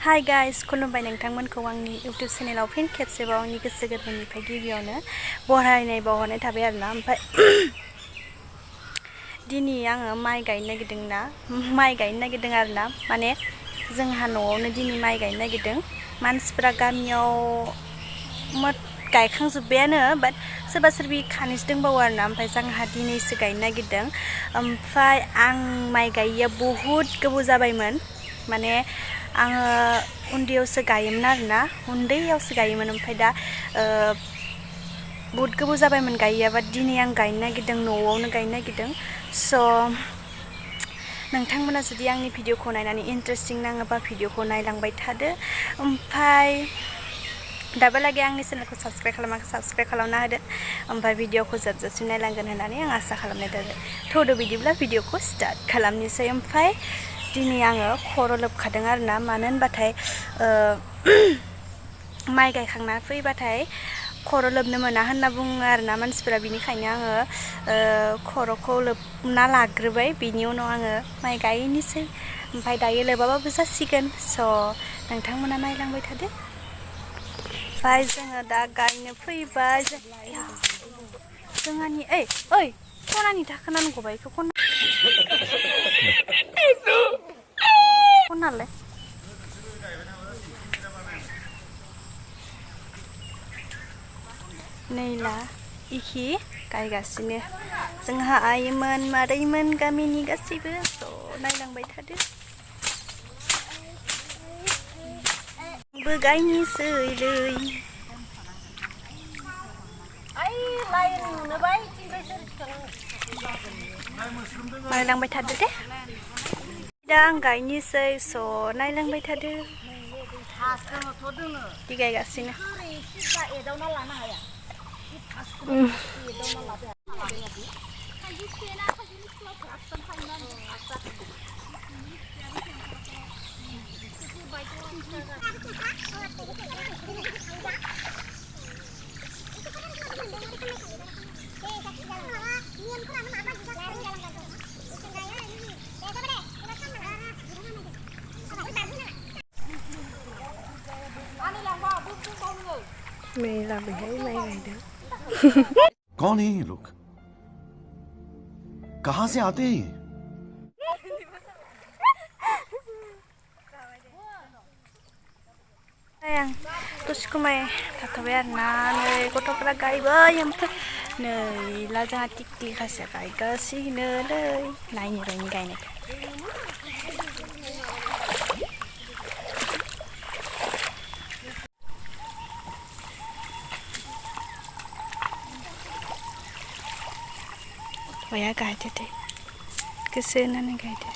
Hi guys खुलुमबाय नोंथांमोनखौ आंनि इउट्यूब चेनेलाव फिन खेबसेबाव आंनि गोसो गोरबोनिफ्राय गिबियावनो बरायनाय बावहरनाय थाबाय आरोना ओमफ्राय दिनै आङो माइ गायनो नागिरदों आरोना माने जोंहा न'आवनो दिनै माइ गायनो नागिरदों मानसिफोरा गामियाव गायखांजोब्बायानो बाट सोरबा सोरबि खानैसो दंबावो आरोना ओमफ्राय जोंहा दिनैसो गायनो नागिरदों ओमफ्राय आं माइ गायिया बहुद गोबाव जाबायमोन माने आङो उन्दैयावसो गायोमोन ओमफ्राय दा बहुद गोबाव जाबायमोन गायियाबा दिनै आं गायनो नागिरदों न'आवनो गायनो नागिरदों स' नोंथांमोना जुदि आंनि भिडिअखौ नायनानै इन्टारेस्टिं नाङोबा भिडिअखौ नायलांबाय थादो ओमफ्राय दाबोलागै आंनि चेनेलखौ साबस्क्राइब खालामना होदो ओमफ्राय भिडिअखौ जोबजासिम नायलांगोन होननानै आं आसा खालामनाय जाबाय थौदो बिदिब्ला भिडिअखौ स्टार्ट खालामनोसै ओमफ्राय दिनै आङो खर' लोबखादों आरोना मानो होनबाथाय माइ गायखांना फैबाथाय खर' लोबनो मोना होनना बुङो आरोना मानसिफोरा बिनिखायनो आङो खर'खौ लोबना लाग्रोबाय बिनि उनाव आङो माइ गायनोसै ओमफ्राय दायो लोबाबाबो जासिगोन स' नोंथांमोना नायलांबाय थादो ओमफ्राय जोङो दा गायनो फैबाय जोंहानि ओइ खनानि थाखोना गबाय बेखौ खनालाय नैला इखि गायगासिनो जोंहा आइमोन मादैमोन गामिनि गासैबो ज' नायलांबाय थादो आंबो गायनोसैलै नायलांबाय थादो दे दा आं गायनोसै स' नायलांबाय थादो बिदि गायगासिनो मेला बेहाय माइ गायदों कौन है ये लोग कहां से आते हैं आं दसेखौ माइ थाथ'बाय आरोना नै गथ'फोरा गायबाय ओमफ्राय नैला जोंहा टिकटि खासिया गायगासिनोलै नायनो रोङि गायनायखौ बया गायदो दे गोसो होनानै गायदो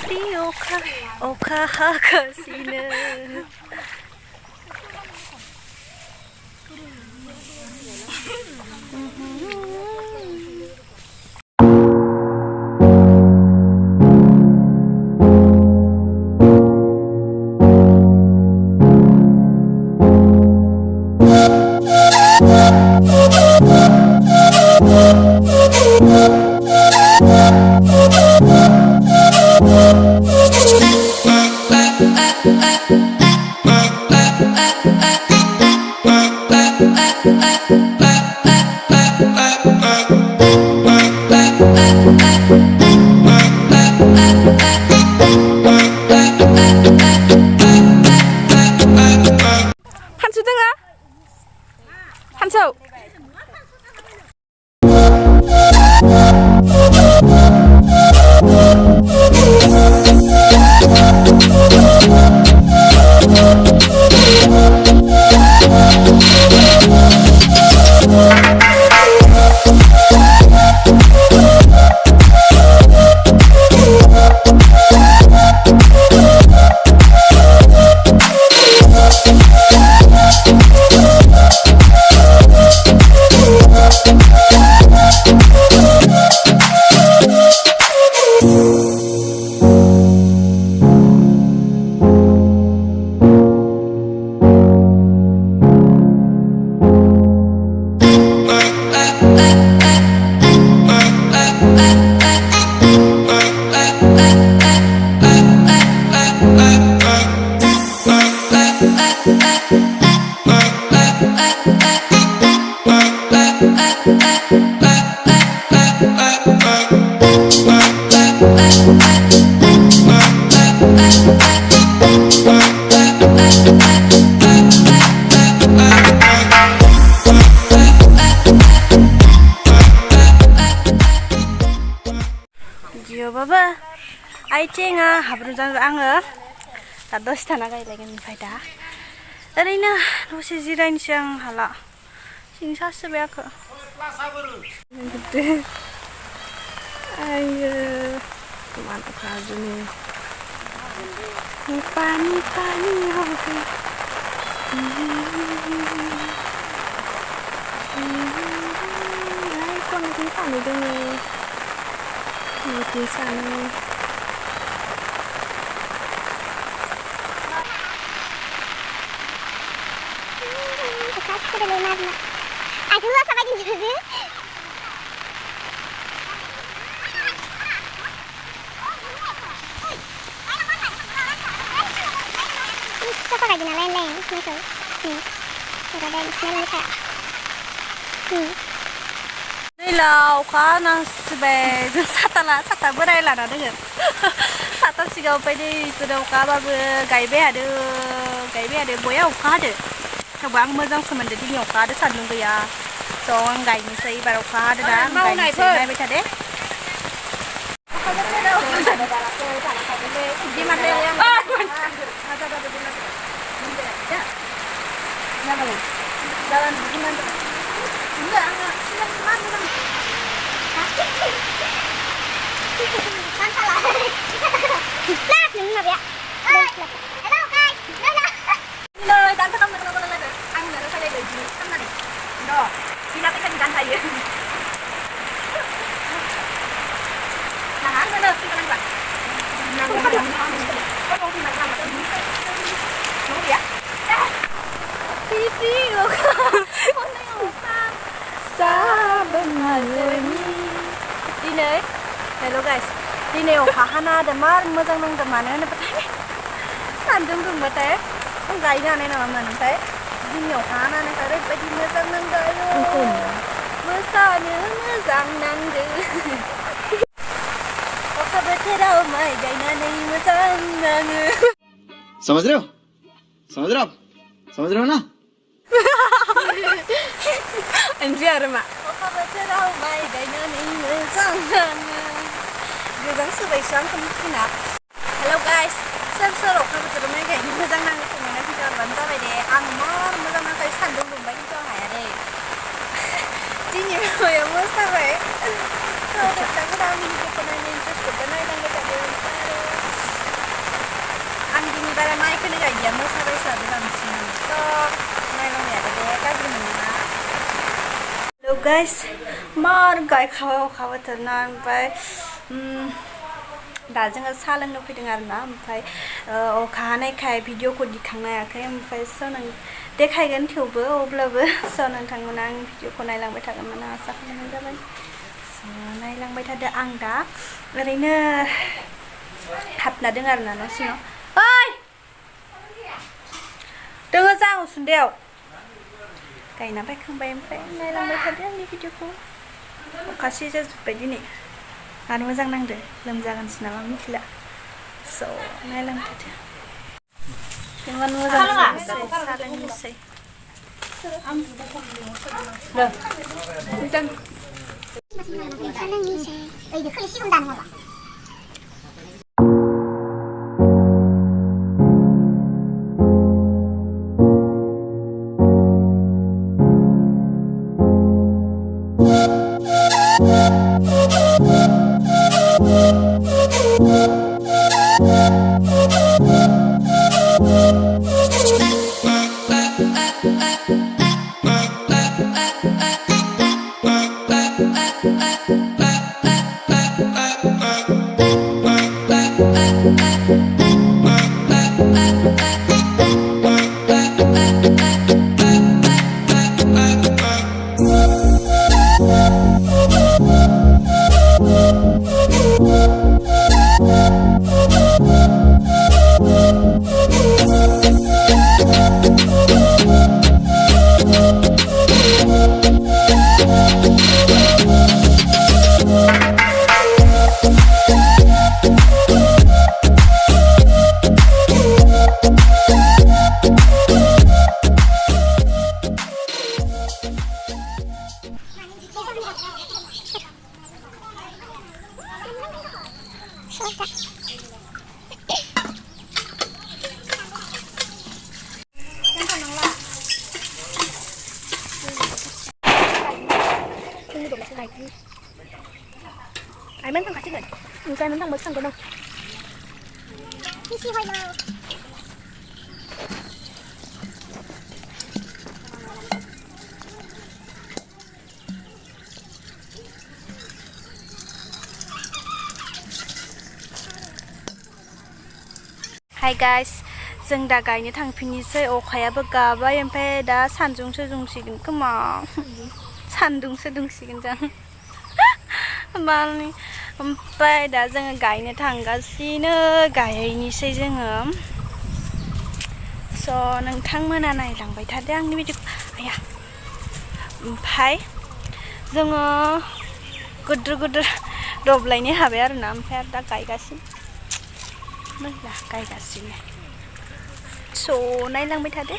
फ्रि अखा हागासिनो Yo baba, aicenga habrujang आङो दा दसे थाना गायलायगोन ओमफ्राय दा ओरैनो दसे जिरायनोसै आं हाला सिं सासोबाय आंखो आयो मानो खाजुनि पानी पानी हो गई ay con cái phản này đây này một tí sàn này Aduh, sama di sini. Siapa lagi lain-lain? Ini tuh. Ada Bismillah kayak. đây là khá năng sbe dân sata bữa đây là nó được sata xì gầu bây đi từ đầu cá ba bữa gáy bé được bố áo cá được theo bác mơ răng xem mình đi nhiều cá được sẵn luôn bây giờ cho ăn gáy như xây vào cá được đã gáy như xây này bây giờ đấy đi mặt đây em jalan gimana enggak Kan salah. Lát nữa mà vậy. Hello guys. lời tán không được anh là nó phải đây để gì ăn này đó thì nó phải thành thầy là hắn nữa khi ăn vậy có đâu thì mà làm được đúng vậy tí rồi con này không sao xa bên ngoài đi nè hello guys đi nè khá hana để mà mơ răng nông để mà nó bắt thấy sản dung dung mà té không gầy ra này nào mà nó té đi nhiều khá na này phải đấy phải đi mơ răng nông đây luôn mơ xa nữa mơ răng nông đi có khá bớt thế đâu mà gầy na này mơ răng nông समझ रहे हो आप समझ रहे हो ना anh biết rồi mà có khá bớt thế đâu mà gầy na này mơ răng nông gue bang sebaik sang kemungkinan nào hello guys xem sơ đồ không từ mấy cái mưa răng năng của mình đang chơi vẫn ra về để ăn mưa răng năng thấy sẵn đông đùng bánh cho hải ở đây chỉ nhiều người ở mưa sao vậy thôi được chẳng có đâu mình cái này mình chút cái này đang cái cái ăn đi mình ra mai cái này là gì mưa sao vậy sợ bị làm gì cho này nó nhẹ để cái gì mình mà hello guys mar gai khao thật non vậy दा जोङो साहा लोंनो फैदों आरोना ओमफ्राय अखा हानायखाय भिडिअखौ दिखांनो हायाखै ओमफ्राय स' नों देखायगोन थेवबो अब्लाबो स' नोंथांमोना आं भिडिअखौ नायलांबाय थागोन होनना आसा खालामनाय जाबाय स' नायलांबाय थादो आं दा ओरैनो हाबना दङ आरोना न' सिङाव ओइ दोङो जां उसुन्दैयाव गायना बायखांबाय ओमफ्राय नायलांबाय थादो आंनि भिडिअखौ अखा सिजाजोब्बाय दिनै आरो मोजां नांदो लोमजागोनसो नामा मिथिला स' नायलांथ'दो इमान मोजां सालोंनोसै 이게 크게 식은다는 거봐. We'll be right back. Ai mình thằng cá chứ gần, cái mình thằng mới thằng có đâu. Đi xì hơi nào. Hi guys, जों दा गायनो थांफिननोसै अखायाबो गाबाय ओमफ्राय दा सान्दुंसो दुंसिगोन खोमा सान्दुंसो दुंसिगोन जों माने ओमफ्राय दा जोङो गायनो थांगासिनो गायहैनोसै जोङो स' नोंथांमोना नायलांबाय थादो आंनि भिडिअखौ आया ओमफ्राय जोङो गोदोर दब्लायनै हाबाय आरोना ओमफ्राय दा गायगासिनो मोजां गायगासिनो स' नायलांबाय थादो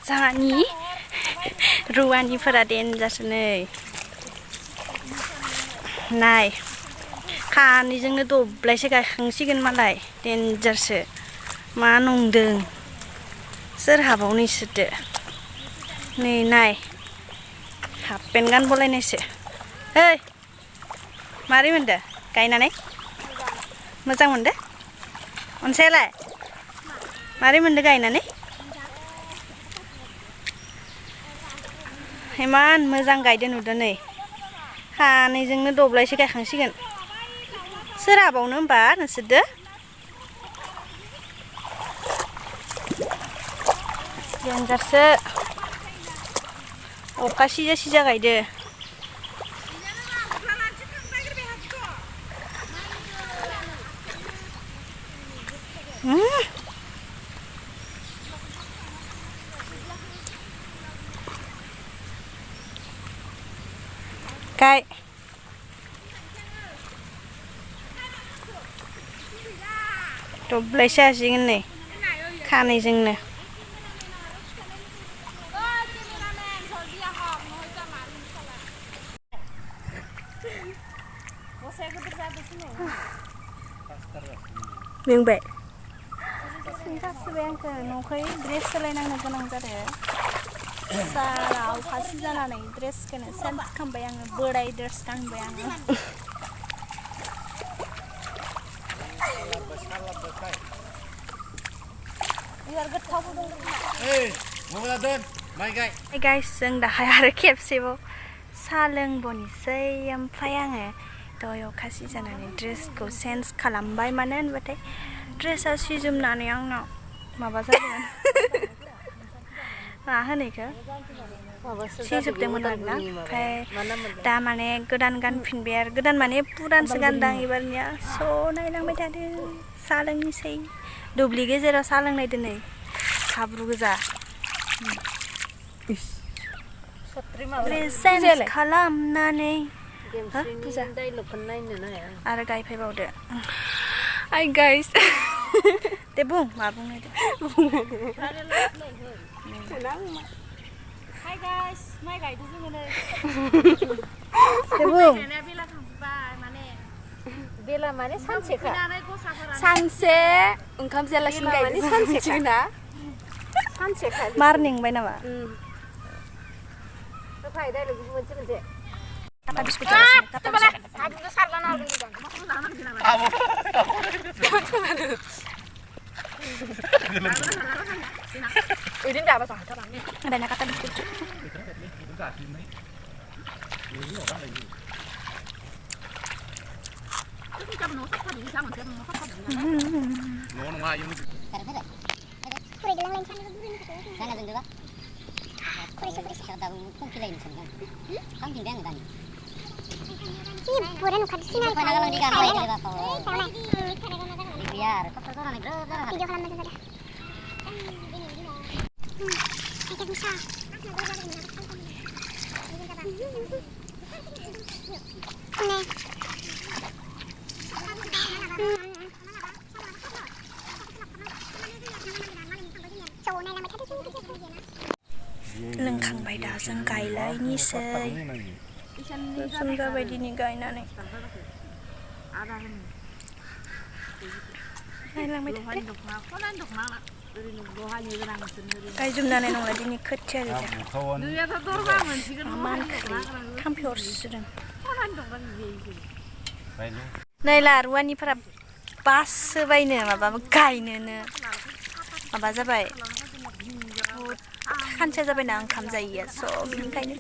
जोंहानि रुवानिफोरा देनजारसो नै नाय खानैजोंनो दब्लायसे गायखांसिगोन मालाय देनजारसो मा नंदों सोर हाबावनो इसोरदो नै नाय हाफपेन्ट गानबावलायनायसो ओइ मारै मोनदो गायनानै मोजां मोनदो अनसायालाय मारै मोनदो गायनानै इमान मोजां गायदो नुदो नै खानैजोंनो दब्लायसे गायखांसिगोन सोर हाबावनो होमबा नोंसोरदो देनजारसो अखा सिजा गायदो गाय दब्लायसे हासिगोन नै खानैजोंनो मेंबाय सिन्थासोबाय आंखो न'खै ड्रेस सोलायनांनो गोनां जादों सारा अखासि जानानै ड्रेसखौनो चेन्ज खालामबाय आङो बोराय ड्रेस गानबाय आङो Hey guys, जों दाहाय आरो खेबसेबाव साहा लोंबोनोसै ओमफ्राय आङो दहाय अखा सिजानानै ड्रेसखौ चेन्ज खालामबाय मानो होनबाथाय ड्रेसा सिजोबनानै आंनाव माबा जादों मा होनो इखो सिजोबदोंमोन आरोना ओमफ्राय दा माने गोदान गानफिनबाय आरो गोदान माने पुरानसो गानदां एबारनिया स' नायलांबाय थादो साहा लोंनोसै दुब्लि गेजेराव साहा लोंनाय दिनै हाब्रु गोजा चेन्ज खालामनानै आरो गायफैबावदो Hi guys दे बुं मा बुंनो दे Hi guys माइ गायदो जोङो नै दे बुं बेला माने सानसेखा सानसे ओंखाम जायालासिनो गायदो सानसेखा सानसेखा मार नेंबाय नामा होफाय डायलग मोनसे Bukan nukat sini. Video kalau macam tadi. Kayak bisa. लोंखांबाय दा जों गायलायनोसै जों जाबाय दिनै गायनानै गायलांबाय थादो गायजोबनानै नंला दिनै खोथिया मानखो थाम्फै अरसोदों नै लारुवानिफोरा बासोबायनो माबा गायनोनो माबा जाबाय खानसेया जाबायना ओंखाम जायैया स' बिनिखायनो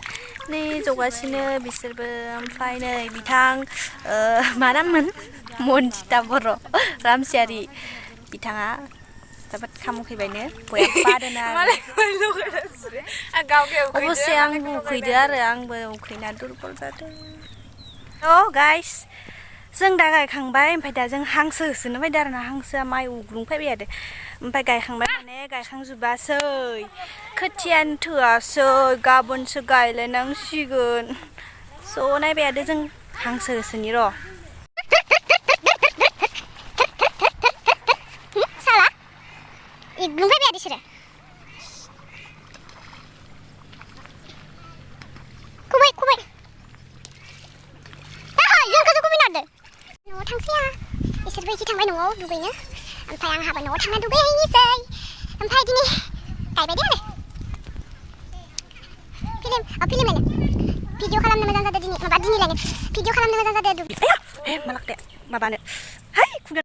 नै जौगासिनो बिसोरबो ओमफ्राय नै बिथां मा नाममोन मन्जिता बर' रामसियारि बिथाङा जोबोद खामुखैबायनो बया बादोना अबसे आंबो उखैदो आरो आंबो उखैना दुरबल जादों अ गाइस जों दा गायखांबाय ओमफ्राय दा जों हांसो होसोनो फैदो आरोना हांसोआ माइ उग्रुंफैबाय आरो ओमफ्राय गायखांबाय माने गायखांजोबासै खोथियानो थोआसै गाबोनसो गायलायनांसिगोन स' नायबाय आरो जों हांसो होसोनि र' Belum ada sudah. Kubai. Jangan kasih kubai nade. No tangsia. Isir bayi kita main no dubai na. Ampai ang haba no tangna dubai ini say. Ampai gini. Kai bayi deh. Film mana? Video kalam nama zanza dini. Mabad dini lagi. Video kalam nama zanza dadu. Malak deh. Mabane. Hai, kuda.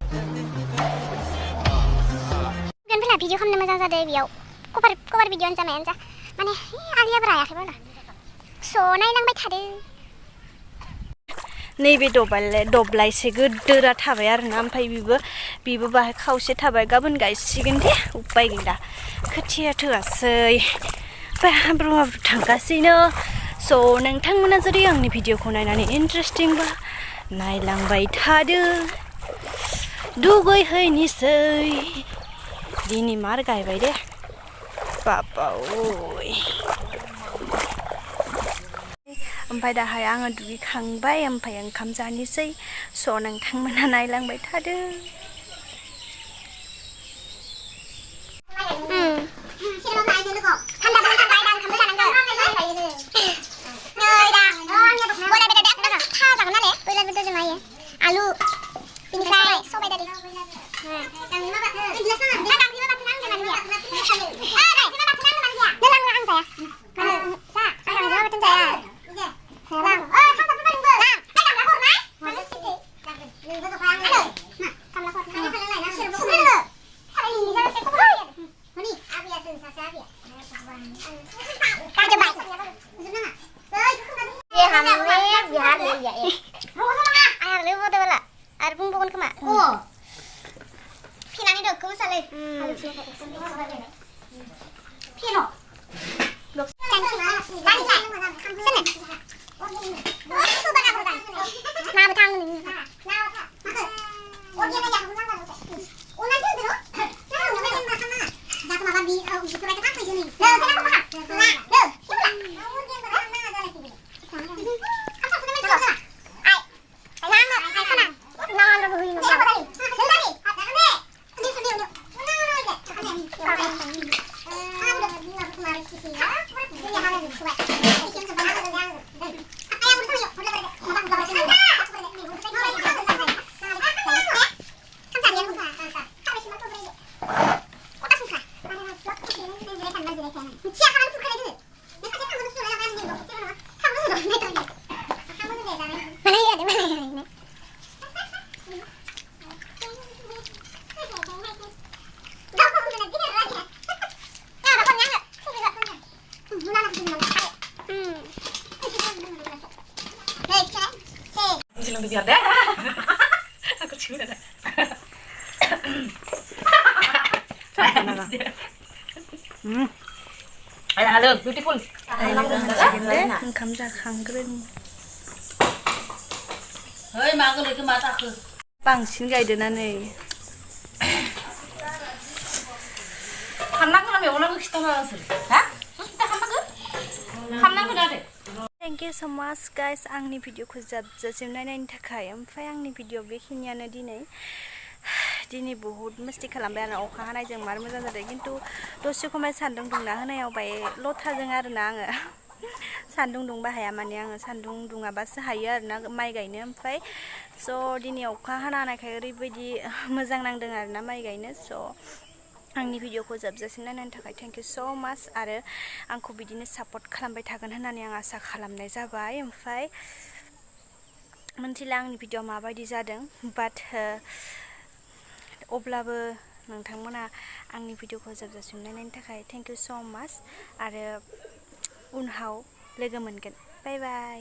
Video kamu nama zanza deh biau. Kopar video anca main anca. Mana? Alia beraya ke mana? So naik baik tadi. नैबे दब्लायसे गोदोरा थाबाय आरो ना ओमफ्राय बिबो बाहाय खावसे थाबाय गाबोन गायसिगोन दे उपाय गैला खोथिया थोआसै ओमफ्राय हाब्रु थांगासिनो स' नोंथांमोना जुदि आंनि भिडिअखौ नायनानै इन्टारेस्टिंबा नायलांबाय थादो दुगैहैनोसै दिनै मार गायबाय दे बाबा ओइ ओमफ्राय दाहाय आङो दुगैखांबाय ओमफ्राय ओंखाम जानोसै स' नोंथांमोना नायलांबाय थादो आलु बिनिफ्राय सबाय दालि biar deh aku cium Ada beautiful. ओंखाम जाखांग्रोन Hei, makan lagi mata aku. बांसिन गायदोना नै Kanan kan memang kita harus. Hah? Terus kita kanan? Kanan kan ada. Thank you स' माच गाइस आंनि भिडिअखौ जोबजासिम नायनायनि थाखाय ओमफ्राय आंनि भिडिअ बेखिनियानो दिनै बहुद मस्ति खालामबाय आरो अखा हानायजों मार मोजां जादों खिन्थु दसे खमाय सान्दुं दुंना होनायाव बाय लथाजों आरोना आङो सान्दुं दुंबा हाया माने आङो सान्दुं दुङाबासो हायो आरोना माइ गायनो ओमफ्राय स' दिनै अखा हाना होनायखाय ओरैबायदि मोजां नांदों आरोना माइ गायनो स' आंनि भिडिअखौ जोबजासिम नायनायनि थाखाय थेंक इउ स' माच आरो आंखौ बिदिनो सापर्ट खालामबाय थागोन होननानै आं आसा खालामनाय जाबाय ओमफ्राय मोनथिला आंनि भिडिअ माबायदि जादों बाट अब्लाबो नोंथांमोना आंनि भिडिअखौ जोबजासिम नायनायनि थाखाय थेंक इउ स' माच आरो उनाव लोगो मोनगोन बाय बाय